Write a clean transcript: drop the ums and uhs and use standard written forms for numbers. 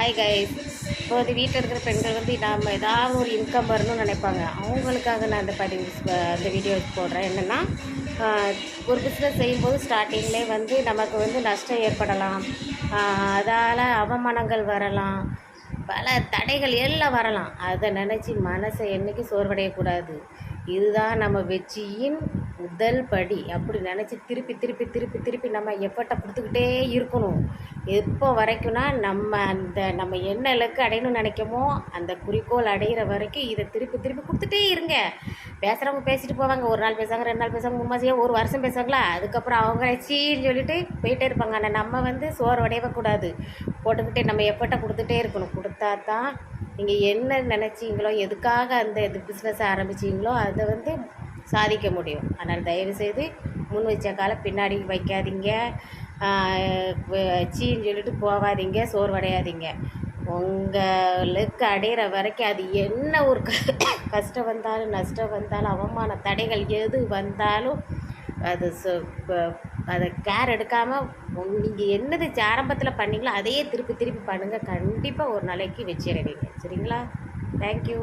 Hi guys. இப்போ வந்து வீட்டில் இருக்கிற பெண்கள் வந்து நாம் ஏதாவது ஒரு இன்கம் வரணும்னு நினைப்பாங்க. அவங்களுக்காக நான் அந்த வீடியோ போடுறேன். என்னென்னா, ஒரு பிஸ்னஸ் செய்யும்போது ஸ்டார்டிங்லேயே வந்து நமக்கு வந்து நஷ்டம் ஏற்படலாம், அதால் அவமானங்கள் வரலாம், பல தடைகள் எல்லாம் வரலாம். அதை நினச்சி மனசை என்றைக்கும் சோர்வடையக்கூடாது. இதுதான் நம்ம வெற்றியின் முதல் படி அப்படி நினச்சி திருப்பி திருப்பி திருப்பி திருப்பி நம்ம எஃபர்ட்டை கொடுத்துக்கிட்டே இருக்கணும். எப்போ வரைக்கும்னா நம்ம என்ன இலக்கு அடையணும்னு நினைக்கமோ அந்த குறிக்கோள் அடைகிற வரைக்கும் இதை திருப்பி திருப்பி கொடுத்துட்டே இருங்க. பேசுகிறவங்க பேசிட்டு போவாங்க. ஒரு நாள் பேசுவாங்க, 2 நாள் பேசுவாங்க, 3 மாதம், ஒரு வருஷம் பேசுவாங்களா, அதுக்கப்புறம் அவங்க சீன்னு சொல்லிட்டு போயிட்டே இருப்பாங்க. ஆனால் நம்ம வந்து சோர்வடையவே கூடாது. போட்டுக்கிட்டே நம்ம எஃபர்ட்டை கொடுத்துட்டே இருக்கணும். கொடுத்தா தான் நீங்கள் என்ன நினச்சிங்களோ, எதுக்காக இது பிஸ்னஸை ஆரம்பிச்சிங்களோ அதை வந்து சாதிக்க முடியும். அதனால் தயவுசெய்து முன் வச்ச காலை பின்னாடி வைக்காதீங்க. சீன்னு சொல்லிட்டு போகாதீங்க, சோர்வடையாதீங்க. உங்களுக்கு அடையிற வரைக்கும் அது என்ன ஒரு கஷ்டம் வந்தாலும், நஷ்டம் வந்தாலும், அவமான தடைகள் எது வந்தாலும் அது அதை கேர் எடுக்காமல் நீங்கள் என்னது ஆரம்பத்தில் பண்ணீங்களோ அதையே திருப்பி திருப்பி பண்ணுங்கள். கண்டிப்பாக ஒரு நாளைக்கு வெற்றி அடைவீங்க. சரிங்களா? தேங்க்யூ.